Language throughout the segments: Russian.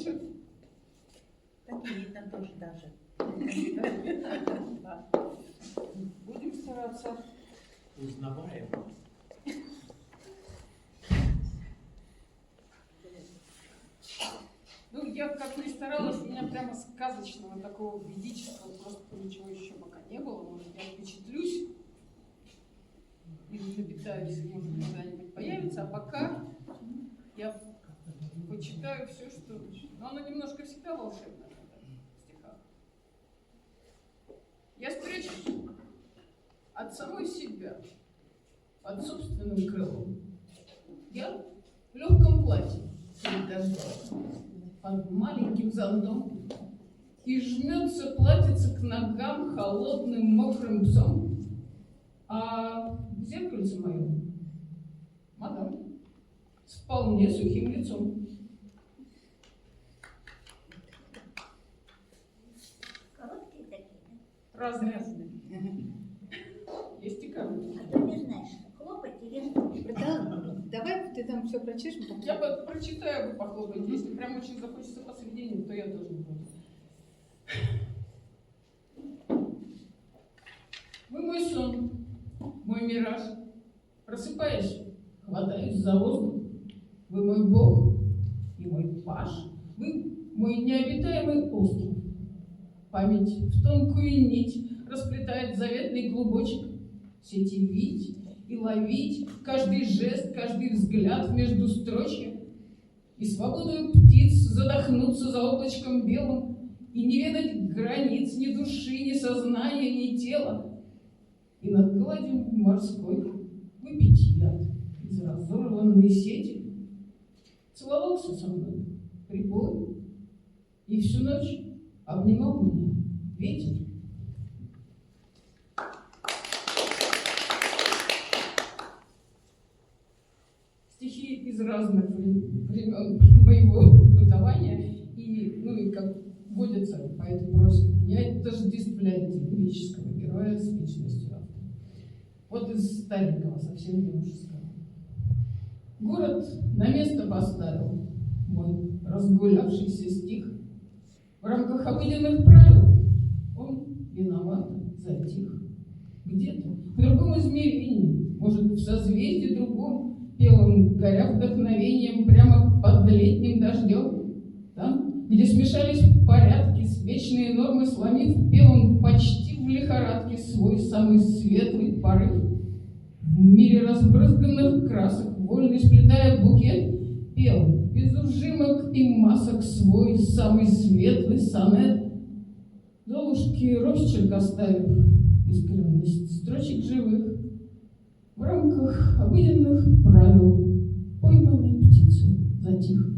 лучше. Такие там тоже даже. Будем стараться. Узнаваем. Ну, я как ни старалась, у меня прямо сказочного, такого ведического просто ничего еще пока не было. Может, я впечатлюсь или напитаюсь, может, когда-нибудь появится. А пока я почитаю все, что... Но оно немножко всегда волшебное в стихах. Я спрячусь от самой себя, под собственным крылом. Я в легком платье среди дождя, под маленьким зонтом, и жмется платьице к ногам холодным мокрым псом. А в зеркальце моем мадам с вполне сухим лицом. Короткие такие, да? Разные. Есть и короткие. А то не знаешь, хлопать или что? Да, давай ты там все прочишь. Я прочитаю, вы похлопаете. Если прям очень захочется посредине, то я тоже не буду. Вы мой сон, мой мираж. Просыпаюсь, хватаюсь за воздух. Вы мой бог и мой паж. Вы мой необитаемый остров. Память в тонкую нить расплетает заветный клубочек. Сетевить и ловить каждый жест, каждый взгляд между строчек. И свободою птиц задохнуться за облачком белым, и не ведать границ ни души, ни сознания, ни тела. И над гладью морской выпить яд из разорванной сети. Целовался со мной прибой, и всю ночь обнимал меня ветер. Стихи из разных времен моего бытования, и, ну и как водится, поэты просят меня отождествлять лирического героя с личностью автора. Вот из старенького, совсем юношеского. Город на место поставил мой разгулявшийся стих. В рамках обыденных правил он виноват затих. Где-то в другом измерении, может, в созвездии другом, пел он, горя вдохновением прямо под летним дождем. Там, где смешались порядки с вечные нормы сломив, пел он почти в лихорадке свой самый светлый порыв. В мире разбрызганных красок, вольно сплетая букет, пел без ужимок и масок свой самый светлый сонет. Золушки росчерк оставив искренность строчек живых, в рамках обыденных правил пойманной птицы затих.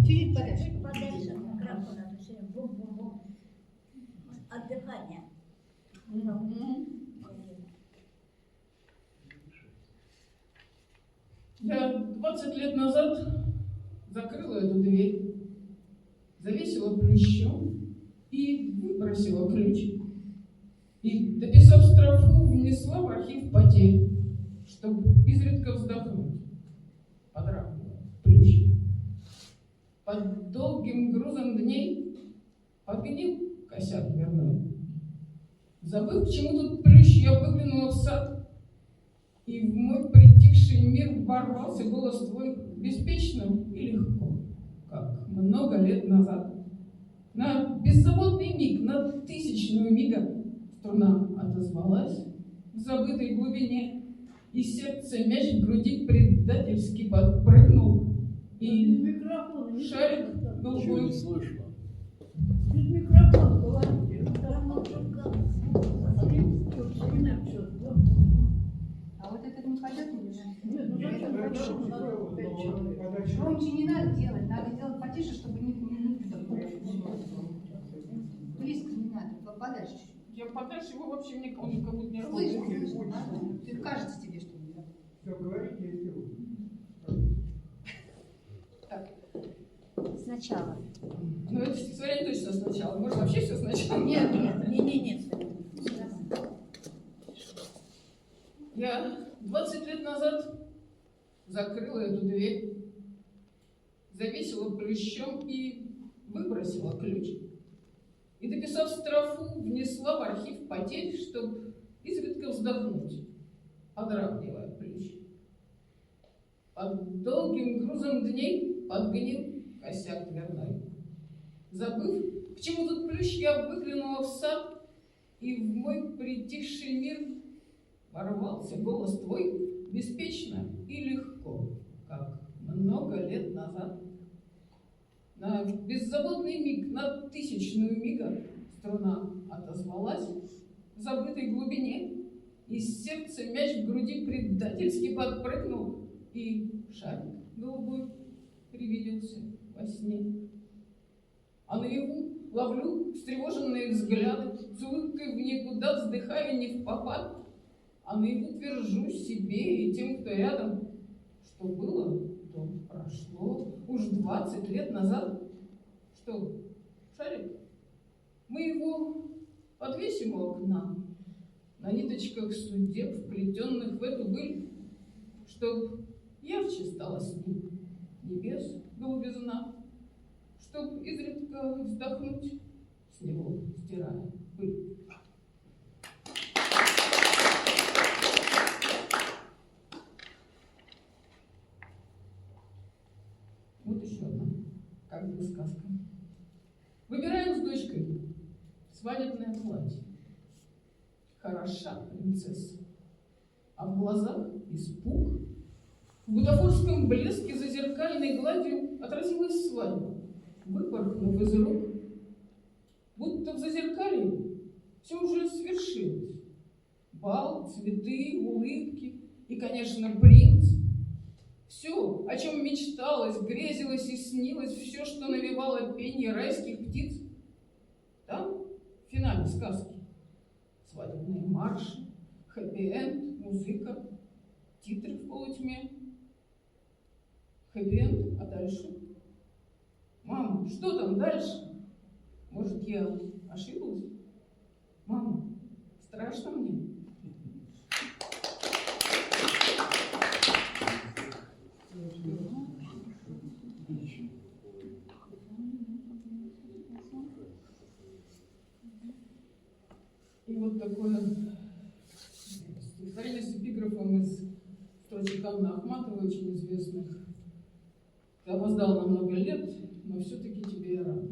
Чуть подальше. Чуть подальше от микрофона, все время бум-бум-бум. От дыхания. Я 20 лет назад закрыла эту дверь, завесила плющом и выбросила ключ. И, дописав строфу, внесла в архив потерь, чтобы изредка вздохнуть, подрагивая плющ. Под долгим грузом дней подгнил косяк дверной. Забыв, к чему тут плющ, я выглянула в сад, и в мой притихший мир ворвался голос твой беспечно и легко, как много лет назад. На беззаботный миг, на тысячную мига струна отозвалась в забытой глубине, и сердце мяч в груди предательски подпрыгнул, и шарик Ничего голубой. не слышно. Микрофон говорите. А вот этот не пойдет мне? Нет, ну зачем? Громче не надо делать, надо делать потише, чтобы не близко не надо, подальше чуть-чуть. Я подальше его вообще мне он как будто не работает. Слышно? Ты кажется тебе, что ли? Все, говорите, я сделаю. Так, Сначала. ну это стихотворение точно сначала. Может вообще все сначала? Нет, нет. Я 20 лет назад закрыла эту дверь, завесила плющом и выбросила ключ. И, дописав строфу, внесла в архив потерь, чтоб изредка вздохнуть, подравнивая плющ. Под долгим грузом дней подгнил косяк дверной. Забыв, к чему тут плющ, я выглянула в сад, и в мой притихший мир ворвался голос твой беспечно и легко, как много лет назад. На беззаботный миг, на тысячную мига струна отозвалась в забытой глубине, из сердца мяч в груди предательски подпрыгнул, и шарик голубой привиделся во сне. А наяву ловлю встревоженные взгляды, с улыбкой в никуда вздыхаю не впопад, а наяву твержу себе и тем, кто рядом, что было, то прошло уж 20 лет назад. Что, шарик? Мы его подвесим у окна, на ниточках судеб, вплетенных в эту быль, чтоб ярче стало с ним небес голубизна, чтоб изредка вздохнуть, с него стирая пыль. Вот еще одна, как бы сказка. Выбираем с дочкой свадебное платье. Хороша принцесса, а в глазах испуг. В бутафорском блеске за зеркальной гладью отразилась свадьба, выпорхнув из рук. Будто в зазеркалье все уже свершилось. Бал, цветы, улыбки и, конечно, принц. Все, о чем мечталось, грезилось и снилось, все, что навевало пенье райских птиц. Там, в финале сказки, свадебные марши, хэппи-энд, музыка, титры в полутьме. Хэппи-энд, а дальше? Мама, что там дальше? Может, я ошиблась? Мама, страшно мне? И вот такое стихотворение с эпиграфом из строчек Анны Ахматовой, очень известных. Ты опоздал на много лет, но все-таки тебе я рада.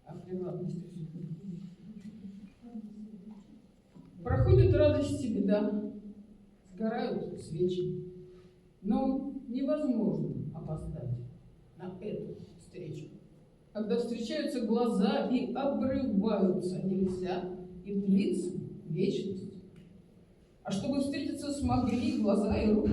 А превратности проходит радость и беда, сгорают свечи, но невозможно опоздать на эту встречу. Когда встречаются глаза и обрываются нельзя, и длится вечность. А чтобы встретиться смогли глаза и руки,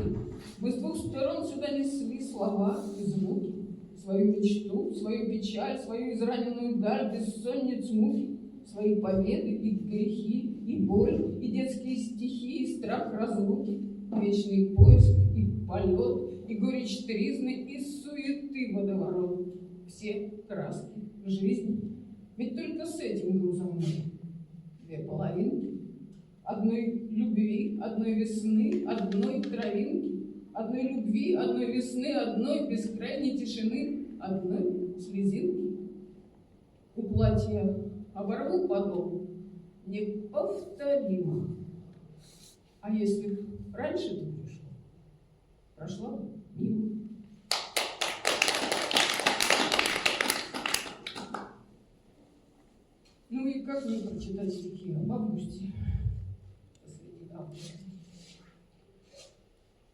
мы с двух сторон сюда несли слова и звуки, свою мечту, свою печаль, свою израненную даль, бессонниц муки, свои победы и грехи, и боль, и детские стихи, и страх разлуки, вечный поиск и полет, и горечь тризны, и суеты водоворот. Все краски жизни. Ведь только с этим грузом мы две половинки одной любви, одной весны, одной травинки, одной любви, одной весны, одной бескрайней тишины, одной слезинки. У платья оборву подол неповторимо. А если б раньше ты пришла, прошла бы мимо. Ну и как мне прочитать стихи об августе? Посреди августа.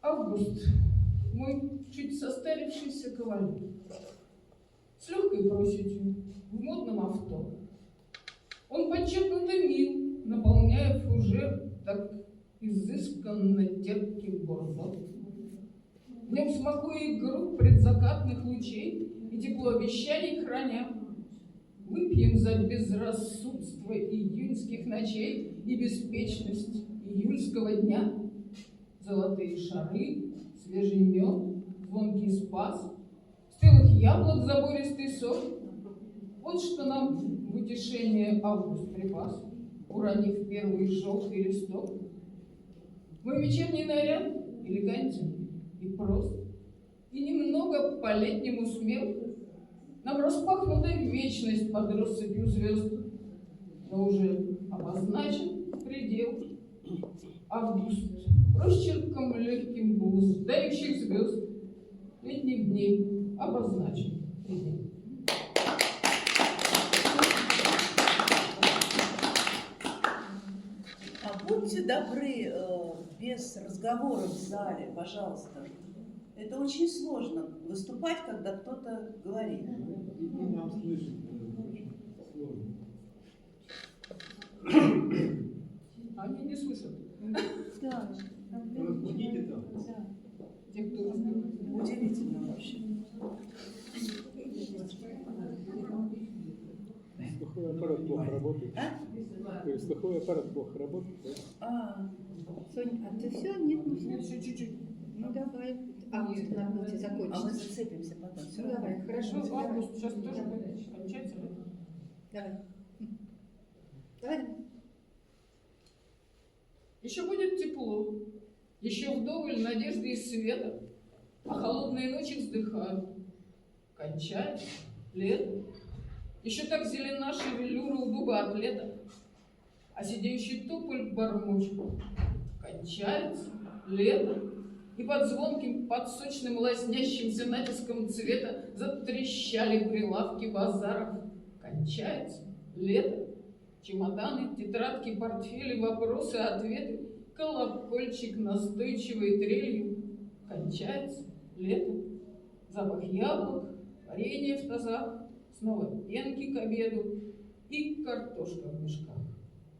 Август — мой чуть состарившийся кавалер, с легкой проседью, в модном авто. Он подчеркнуто мил, наполняя фужер так изысканно терпким бордо. В нем смакуя игру предзакатных лучей и тепло обещаний храня. Выпьем за безрассудство июньских ночей и беспечность июльского дня. Золотые шары, свежий мед, звонкий спас, спелых яблок забористый сок. Вот что нам в утешение август припас, уронив первый желтый листок. Мой вечерний наряд элегантен, прост, и немного по-летнему смел. Нам распахнута вечность под россыпью звезд, но уже обозначен предел. Август росчерком легким блуждающих звезд летних дней обозначен предел. А будьте добры, без разговоров в зале, пожалуйста. Это очень сложно выступать, когда кто-то говорит. И нам слышать очень сложно. Они не слышат. Да, Разбудите там. Те, кто разговаривает. удивительно вообще. Слуховой аппарат плохо работает. Слуховой аппарат плохо работает. Да? Соня, а ты все? Нет, ну все. Еще чуть-чуть. Ну давай. Август на ноте А мы закончится. зацепимся потом. Всё Ну равно. давай, хорошо. Ну, август сейчас тоже кончается. Да? Давай. Давай. Еще будет тепло, еще вдоволь надежды и света, а холодные ночи вздыхают. Кончается лето. Еще так зелена шевелюра у дуба от лета, а сидеющий тополь бормочет. Кончается лето, и под звонким, под сочным, лоснящимся натиском цвета затрещали прилавки базаров. Кончается лето. Чемоданы, тетрадки, портфели, вопросы, ответы, колокольчик настойчивой трелью. Кончается лето. Запах яблок, варенье в тазах, снова пенки к обеду и картошка в мешках.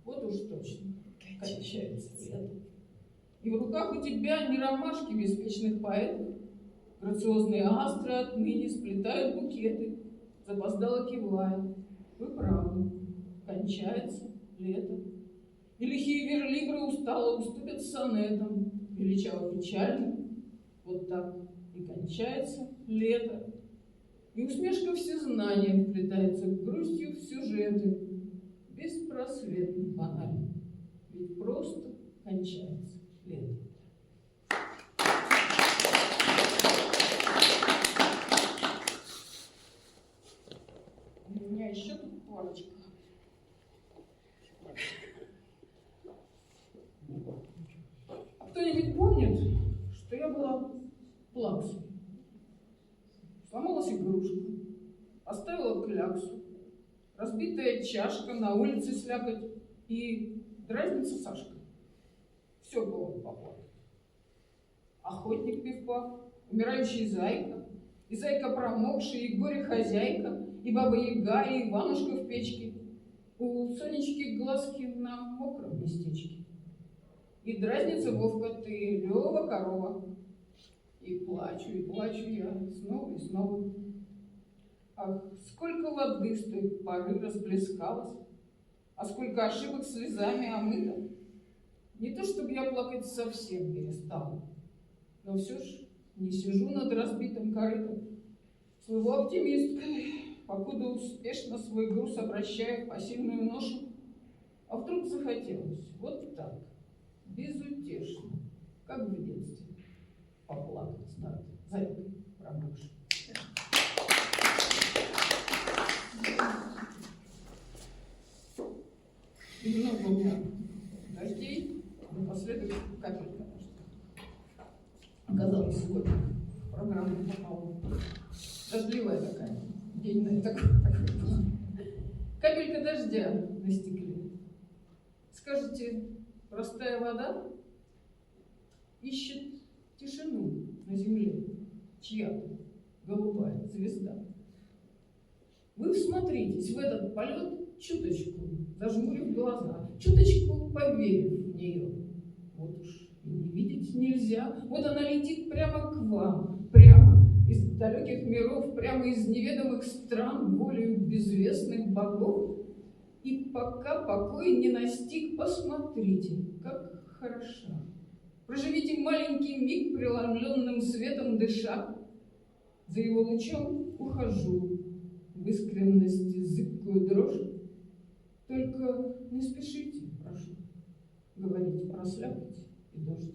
Вот уж точно кончается лето. И в руках у тебя не ромашки беспечных поэтов, грациозные астры отныне сплетают букеты, запоздало кивая. Вы правы. Кончается лето. И лихие верлибры устало уступят сонетам, величаво печально. Вот так и кончается лето. И усмешка всезнания вплетается грустью в сюжеты, беспросветно банально. Ведь просто кончается лето. У меня еще тут парочка. А кто-нибудь помнит, что я была плаксой? Сломалась игрушка, оставила кляксу, разбитая чашка, на улице слякоть и дразнится Сашка. Все было поплакать. Охотник Пивпав, умирающий зайка, и зайка промокшая, и горе-хозяйка, и баба-яга, и Иванушка в печке. У Сонечки глазки на мокром местечке. И дразнится Вовка, ты Лёва корова. И плачу я снова и снова. Ах, сколько воды с той поры расплескалось, а сколько ошибок слезами омыто. Не то, чтобы я плакать совсем перестала, но все ж не сижу над разбитым корытом. Слыву оптимисткой, покуда успешно свой груз обращаю в пассивную ношу. А вдруг захотелось вот так, безутешно, как в детстве, поплакать над зайкой промокшей. И много у меня дождей, напоследок капелька дождя. Оказалось, сегодня в программу попала. Дождливая такая, день такой был. Капелька дождя на стекле. Скажете, простая вода ищет тишину на земле, чья-то голубая звезда. Вы всмотритесь в этот полет чуточку, зажмурив глаза, чуточку поверив в нее. Вот уж и не видеть нельзя. Вот она летит прямо к вам, прямо из далеких миров, прямо из неведомых стран, волею безвестных богов. И пока покой не настиг, посмотрите, как хороша. Проживите маленький миг, преломленным светом дыша. За его лучом ухожу в искренности зыбкую дрожь. Только не спешите, прошу, говорить про слякоть и дождь.